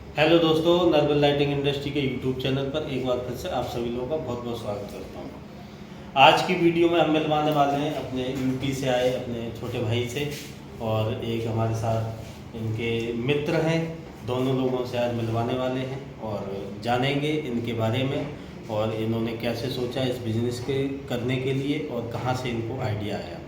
Hello दोस्तों, Narbal lighting industry के YouTube channel पर एक बार फिर से आप सभी लोगों का बहुत बहुत स्वागत करता हूँ। आज की वीडियो में हम मिलवाने वाले हैं अपने यूपी से आए अपने छोटे भाई से, और एक हमारे साथ इनके मित्र हैं। दोनों लोगों से आज मिलवाने वाले हैं और जानेंगे इनके बारे में, और इन्होंने कैसे सोचा इस बिज़नेस के करने के लिए और कहाँ से इनको आइडिया आया,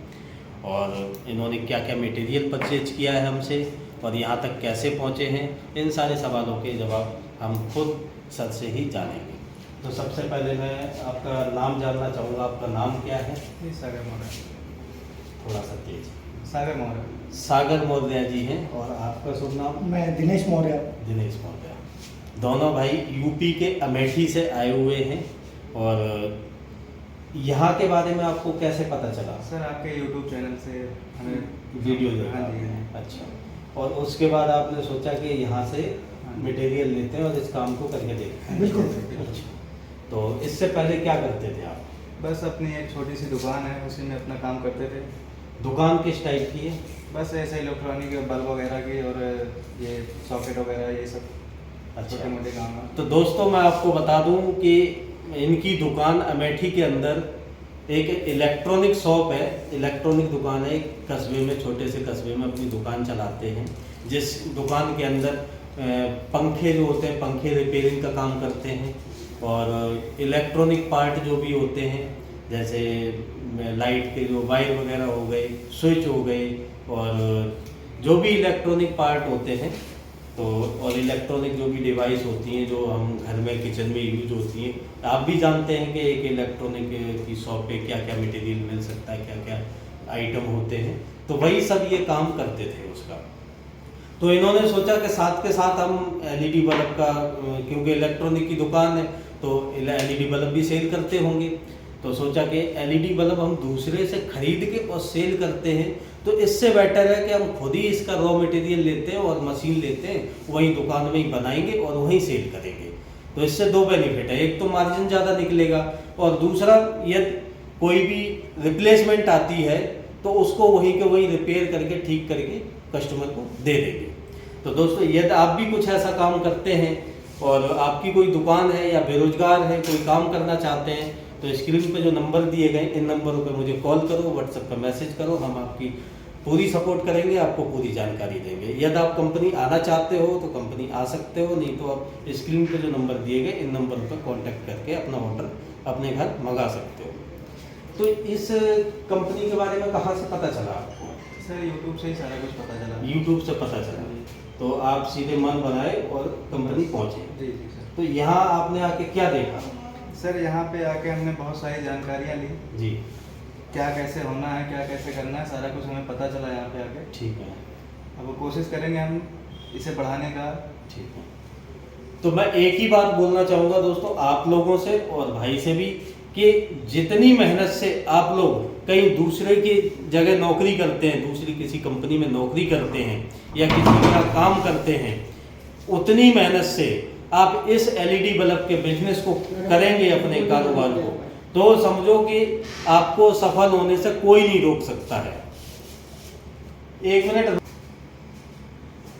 और इन्होंने क्या क्या मटेरियल परचेज किया है हमसे और यहाँ तक कैसे पहुँचे हैं। इन सारे सवालों के जवाब हम खुद सर से ही जानेंगे। तो सबसे पहले मैं आपका नाम जानना चाहूँगा। आपका नाम क्या है? जी, सागर मौर्य। थोड़ा सा तेज। सागर मौर्य। सागर मौर्य जी हैं। और आपका शुभ नाम? मैं दिनेश मौर्य। दिनेश मौर्य। दोनों भाई यूपी के अमेठी से आए हुए हैं। और यहाँ के बारे में आपको कैसे पता चला? सर, आपके यूट्यूब चैनल से हमें वीडियो हाँ देखा? जी, हाँ। अच्छा। और उसके बाद आपने सोचा कि यहाँ से हाँ। मटेरियल लेते हैं और इस काम को करके देखते हैं। बिल्कुल। अच्छा। तो इससे पहले क्या करते थे आप? बस अपनी एक छोटी सी दुकान है, उसी में अपना काम करते थे। दुकान किस टाइप की है? बस ऐसे इलेक्ट्रॉनिक बल्ब वगैरह की और ये सॉकेट वगैरह ये सब छोटे अच्छा। मोटे काम है। तो दोस्तों, मैं आपको बता दूं कि इनकी दुकान अमेठी के अंदर एक इलेक्ट्रॉनिक शॉप है, इलेक्ट्रॉनिक दुकान है। एक कस्बे में, छोटे से कस्बे में अपनी दुकान चलाते हैं, जिस दुकान के अंदर पंखे जो होते हैं, पंखे रिपेयरिंग का काम करते हैं, और इलेक्ट्रॉनिक पार्ट जो भी होते हैं, जैसे लाइट के जो वायर वगैरह हो गए, स्विच हो गए, और जो भी इलेक्ट्रॉनिक पार्ट होते हैं, तो और इलेक्ट्रॉनिक जो भी डिवाइस होती हैं जो हम घर में किचन में यूज होती हैं। आप भी जानते हैं कि एक इलेक्ट्रॉनिक की शॉप पे क्या क्या मटेरियल मिल सकता है, क्या क्या आइटम होते हैं। तो वही सब ये काम करते थे उसका। तो इन्होंने सोचा कि साथ के साथ हम एलईडी बल्ब का, क्योंकि इलेक्ट्रॉनिक की दुकान है तो एलईडी बल्ब भी सेल करते होंगे, तो सोचा कि एलईडी बल्ब हम दूसरे से खरीद के और सेल करते हैं तो इससे बेटर है कि हम खुद ही इसका रॉ मटेरियल लेते हैं और मशीन लेते हैं, वहीं दुकान में ही बनाएंगे और वहीं सेल करेंगे। तो इससे दो बेनिफिट है, एक तो मार्जिन ज़्यादा निकलेगा, और दूसरा यदि कोई भी रिप्लेसमेंट आती है तो उसको वहीं के वहीं रिपेयर करके ठीक करके कस्टमर को दे देंगे। तो दोस्तों, यदि आप भी कुछ ऐसा काम करते हैं और आपकी कोई दुकान है या बेरोजगार है, कोई काम करना चाहते हैं, तो स्क्रीन पे जो नंबर दिए गए इन नंबरों पे मुझे कॉल करो, व्हाट्सएप पर मैसेज करो। हम आपकी पूरी सपोर्ट करेंगे, आपको पूरी जानकारी देंगे। यदि आप कंपनी आना चाहते हो तो कंपनी आ सकते हो, नहीं तो आप स्क्रीन पे जो नंबर दिए गए इन नंबरों पर कांटेक्ट करके अपना ऑर्डर अपने घर मंगा सकते हो। तो इस कंपनी के बारे में कहाँ से पता चला आपको? सर, यूट्यूब से ही सारा कुछ पता चला। यूट्यूब से पता चला। तो आप सीधे मन बनाए और कंपनी पहुँचे। जी जी सर। तो यहाँ आपने आके क्या देखा? सर, यहाँ पे आके हमने बहुत सारी जानकारियाँ ली, जी। क्या कैसे होना है, क्या कैसे करना है, सारा कुछ हमें पता चला यहाँ पे आके। ठीक है। अब कोशिश करेंगे हम इसे बढ़ाने का। ठीक है। तो मैं एक ही बात बोलना चाहूँगा दोस्तों, आप लोगों से और भाई से भी, कि जितनी मेहनत से आप लोग कहीं दूसरे की जगह नौकरी करते हैं, दूसरी किसी कंपनी में नौकरी करते हैं या किसी का काम करते हैं, उतनी मेहनत से आप इस एलईडी बल्ब के बिजनेस को करेंगे, अपने कारोबार को, तो समझो कि आपको सफल होने से कोई नहीं रोक सकता है। एक मिनट।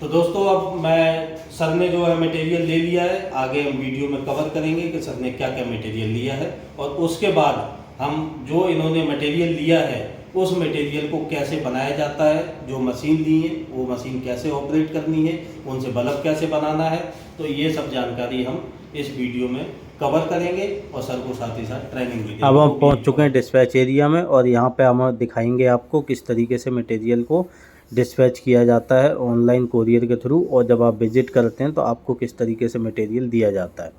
तो दोस्तों, अब मैं सर ने जो है मटेरियल ले लिया है, आगे हम वीडियो में कवर करेंगे कि सर ने क्या क्या मटेरियल लिया है, और उसके बाद हम जो इन्होंने मटेरियल लिया है उस मटेरियल को कैसे बनाया जाता है, जो मशीन ली है वो मशीन कैसे ऑपरेट करनी है, उनसे बल्ब कैसे बनाना है, तो ये सब जानकारी हम इस वीडियो में कवर करेंगे, और सर को साथ ही साथ ट्रेनिंग भी देंगे। अब हम पहुंच चुके हैं डिस्पैच एरिया में, और यहाँ पे हम दिखाएंगे आपको किस तरीके से मटेरियल को डिस्पैच किया जाता है ऑनलाइन कोरियर के थ्रू, और जब आप विजिट करते हैं तो आपको किस तरीके से मटेरियल दिया जाता है।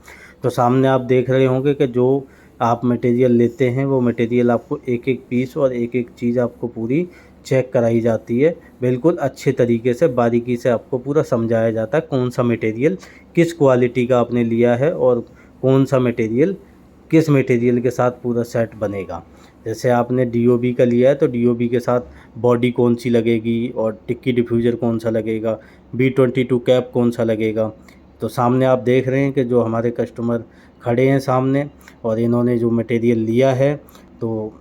तो सामने आप देख रहे होंगे कि जो आप मटेरियल लेते हैं वो मटेरियल आपको एक एक पीस और एक एक चीज़ आपको पूरी चेक कराई जाती है, बिल्कुल अच्छे तरीके से बारीकी से आपको पूरा समझाया जाता है कौन सा मटेरियल किस क्वालिटी का आपने लिया है और कौन सा मटेरियल किस मटेरियल के साथ पूरा सेट बनेगा। जैसे आपने डीओबी का लिया है तो डीओबी के साथ बॉडी कौन सी लगेगी और टिक्की डिफ्यूज़र कौन सा लगेगा, B22 कैप कौन सा लगेगा। तो सामने आप देख रहे हैं कि जो हमारे कस्टमर खड़े हैं सामने, और इन्होंने जो मटेरियल लिया है तो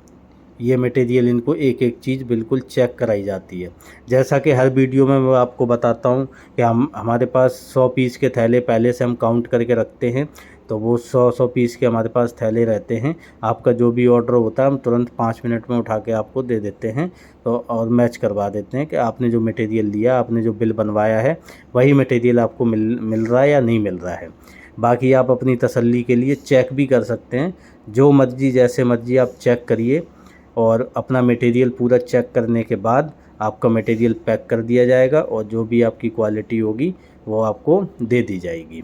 ये मटेरियल इनको एक एक चीज़ बिल्कुल चेक कराई जाती है। जैसा कि हर वीडियो में मैं आपको बताता हूँ कि हमारे पास 100 पीस के थैले पहले से हम काउंट करके रखते हैं, तो वो 100 पीस के हमारे पास थैले रहते हैं। आपका जो भी ऑर्डर होता है हम तुरंत 5 मिनट में उठा के आपको दे देते हैं, तो और मैच करवा देते हैं कि आपने जो मटेरियल लिया, आपने जो बिल बनवाया है, वही मटेरियल आपको मिल रहा है या नहीं मिल रहा है। बाकी आप अपनी तसल्ली के लिए चेक भी कर सकते हैं, जो मर्ज़ी जैसे मर्ज़ी आप चेक करिए, और अपना मटेरियल पूरा चेक करने के बाद आपका मटेरियल पैक कर दिया जाएगा और जो भी आपकी क्वालिटी होगी वो आपको दे दी जाएगी।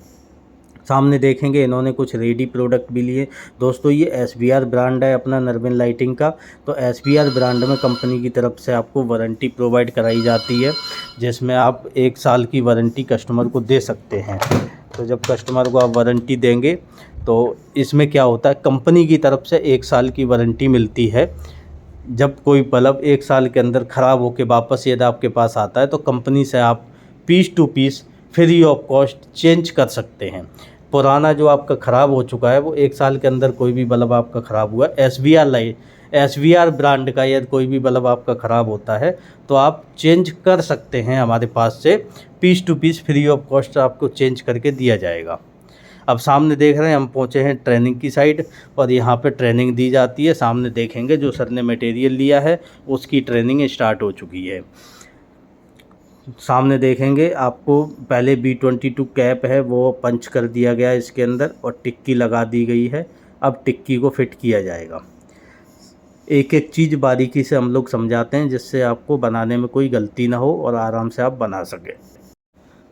सामने देखेंगे इन्होंने कुछ रेडी प्रोडक्ट भी लिए। दोस्तों ये SBR ब्रांड है अपना नरविन लाइटिंग का। तो SBR ब्रांड में कंपनी की तरफ से आपको वारंटी प्रोवाइड कराई जाती है, जिसमें आप 1 साल की वारंटी कस्टमर को दे सकते हैं। तो जब कस्टमर को आप वारंटी देंगे तो इसमें क्या होता है, कंपनी की तरफ से 1 साल की वारंटी मिलती है। जब कोई बल्ब 1 साल के अंदर ख़राब होकर वापस यदि आपके पास आता है तो कंपनी से आप piece to piece free of cost change कर सकते हैं। पुराना जो आपका ख़राब हो चुका है वो 1 साल के अंदर कोई भी बल्ब आपका ख़राब हुआ, SBR ब्रांड का यदि कोई भी बल्ब आपका ख़राब होता है तो आप चेंज कर सकते हैं। हमारे पास से piece to piece free of cost आपको चेंज करके दिया जाएगा। अब सामने देख रहे हैं हम पहुंचे हैं ट्रेनिंग की साइड, और यहाँ पे ट्रेनिंग दी जाती है। सामने देखेंगे जो सर ने मटेरियल लिया है उसकी ट्रेनिंग स्टार्ट हो चुकी है। सामने देखेंगे आपको पहले B22 कैप है वो पंच कर दिया गया है इसके अंदर, और टिक्की लगा दी गई है। अब टिक्की को फिट किया जाएगा। एक एक चीज़ बारीकी से हम लोग समझाते हैं जिससे आपको बनाने में कोई गलती ना हो और आराम से आप बना सकें।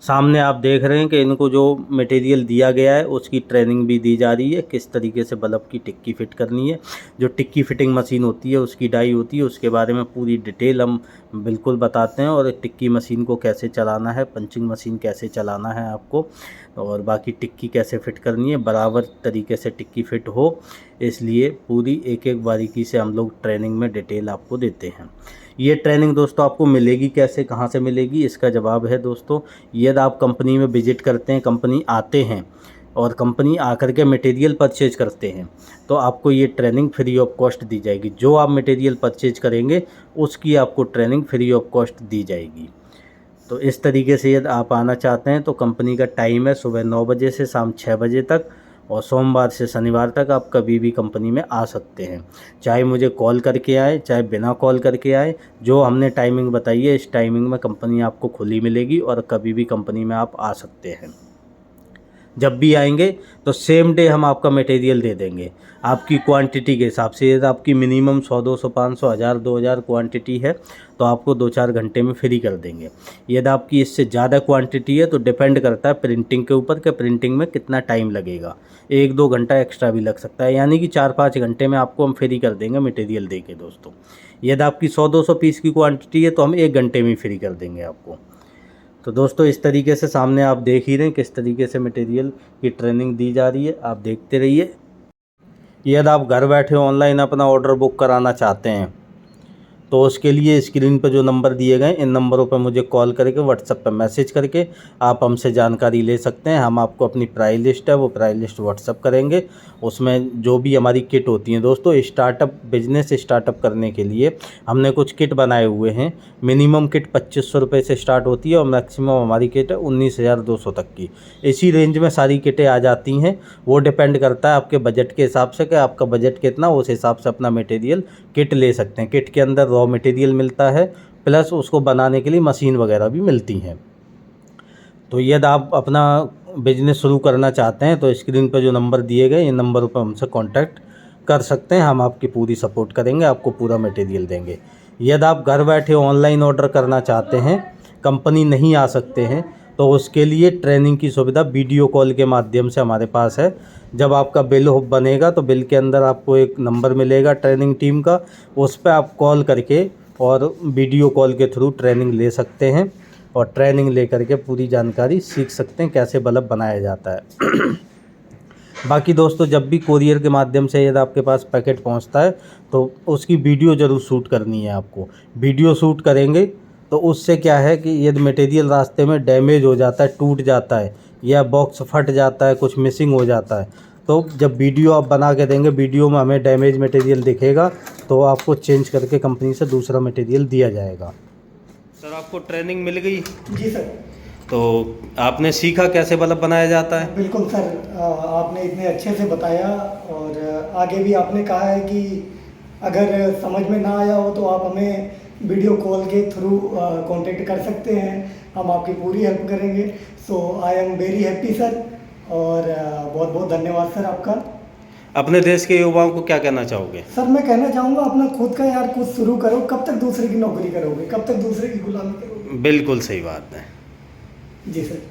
सामने आप देख रहे हैं कि इनको जो मटेरियल दिया गया है उसकी ट्रेनिंग भी दी जा रही है, किस तरीके से बल्ब की टिक्की फिट करनी है। जो टिक्की फिटिंग मशीन होती है उसकी डाई होती है, उसके बारे में पूरी डिटेल हम बिल्कुल बताते हैं, और टिक्की मशीन को कैसे चलाना है, पंचिंग मशीन कैसे चलाना है आपको, और बाकी टिक्की कैसे फ़िट करनी है, बराबर तरीके से टिक्की फ़िट हो, इसलिए पूरी एक एक बारीकी से हम लोग ट्रेनिंग में डिटेल आपको देते हैं। ये ट्रेनिंग दोस्तों आपको मिलेगी कैसे, कहाँ से मिलेगी, इसका जवाब है दोस्तों, यदि आप कंपनी में विजिट करते हैं, कंपनी आते हैं और कंपनी आकर के मटेरियल परचेज करते हैं, तो आपको ये ट्रेनिंग फ्री ऑफ कॉस्ट दी जाएगी। जो आप मटेरियल परचेज करेंगे उसकी आपको ट्रेनिंग फ्री ऑफ कॉस्ट दी जाएगी। तो इस तरीके से यदि आप आना चाहते हैं तो कंपनी का टाइम है सुबह 9 बजे से शाम 6 बजे तक, और सोमवार से शनिवार तक आप कभी भी कंपनी में आ सकते हैं। चाहे मुझे कॉल करके आए, चाहे बिना कॉल करके आए, जो हमने टाइमिंग बताई है इस टाइमिंग में कंपनी आपको खुली मिलेगी और कभी भी कंपनी में आप आ सकते हैं। जब भी आएंगे तो सेम डे हम आपका मटेरियल दे देंगे आपकी क्वांटिटी के हिसाब से। यदि आपकी मिनिमम 100, 200, 500, 1000, 2000 क्वांटिटी है तो आपको 2-4 घंटे में फ्री कर देंगे। यदि आपकी इससे ज़्यादा क्वांटिटी है तो डिपेंड करता है प्रिंटिंग के ऊपर कि प्रिंटिंग में कितना टाइम लगेगा, 1-2 घंटा एक्स्ट्रा भी लग सकता है, यानी कि 4-5 घंटे में आपको हम फ्री कर देंगे मटेरियल दे के दोस्तों। यदि आपकी 100-200 पीस की क्वांटिटी है तो हम 1 घंटे में फ्री कर देंगे आपको। तो दोस्तों इस तरीके से सामने आप देख ही रहे हैं किस तरीके से मटेरियल की ट्रेनिंग दी जा रही है, आप देखते रहिए। यदि आप घर बैठे ऑनलाइन अपना ऑर्डर बुक कराना चाहते हैं तो उसके लिए स्क्रीन पर जो नंबर दिए गए इन नंबरों पर मुझे कॉल करके व्हाट्सएप पर मैसेज करके आप हमसे जानकारी ले सकते हैं। हम आपको अपनी प्राइस लिस्ट है वो प्राइस लिस्ट व्हाट्सएप करेंगे। उसमें जो भी हमारी किट होती हैं दोस्तों, बिजनेस स्टार्टअप करने के लिए हमने कुछ किट बनाए हुए हैं। मिनिमम किट 2500 रुपये से स्टार्ट होती है और मैक्सिमम हमारी किट है 19,200 तक की। इसी रेंज में सारी किटें आ जाती हैं। वो डिपेंड करता है आपके बजट के हिसाब से कि आपका बजट कितना, उस हिसाब से अपना मटेरियल किट ले सकते हैं। किट के अंदर रॉ मटेरियल मिलता है, प्लस उसको बनाने के लिए मशीन वगैरह भी मिलती हैं। तो यदि आप अपना बिजनेस शुरू करना चाहते हैं तो स्क्रीन पर जो नंबर दिए गए इन नंबरों पर हमसे कांटेक्ट कर सकते हैं। हम आपकी पूरी सपोर्ट करेंगे, आपको पूरा मटेरियल देंगे। यदि आप घर बैठे ऑनलाइन ऑर्डर करना चाहते हैं, कंपनी नहीं आ सकते हैं, तो उसके लिए ट्रेनिंग की सुविधा वीडियो कॉल के माध्यम से हमारे पास है। जब आपका बिल बनेगा तो बिल के अंदर आपको एक नंबर मिलेगा ट्रेनिंग टीम का, उस पर आप कॉल करके और वीडियो कॉल के थ्रू ट्रेनिंग ले सकते हैं और ट्रेनिंग ले करके पूरी जानकारी सीख सकते हैं कैसे बल्ब बनाया जाता है। बाकी दोस्तों जब भी कोरियर के माध्यम से यदि आपके पास पैकेट पहुंचता है तो उसकी वीडियो ज़रूर शूट करनी है आपको। वीडियो शूट करेंगे तो उससे क्या है कि यदि मटेरियल रास्ते में डैमेज हो जाता है, टूट जाता है या बॉक्स फट जाता है, कुछ मिसिंग हो जाता है, तो जब वीडियो आप बना के देंगे, वीडियो में हमें डैमेज मटेरियल दिखेगा तो आपको चेंज करके कंपनी से दूसरा मटेरियल दिया जाएगा। सर आपको ट्रेनिंग मिल गई, जी सर। तो आपने सीखा कैसे बल्ब बनाया जाता है? बिल्कुल सर, आपने इतने अच्छे से बताया और आगे भी आपने कहा है कि अगर समझ में ना आया हो तो आप हमें वीडियो कॉल के थ्रू कांटेक्ट कर सकते हैं, हम आपकी पूरी हेल्प करेंगे। So I am very happy sir, और बहुत बहुत धन्यवाद सर आपका। अपने देश के युवाओं को क्या कहना चाहोगे? सर मैं कहना चाहूँगा अपना खुद का यार कुछ शुरू करो, कब तक दूसरे की नौकरी करोगे, कब तक दूसरे की गुलामी करोगे। बिल्कुल सही बात है। जी सर।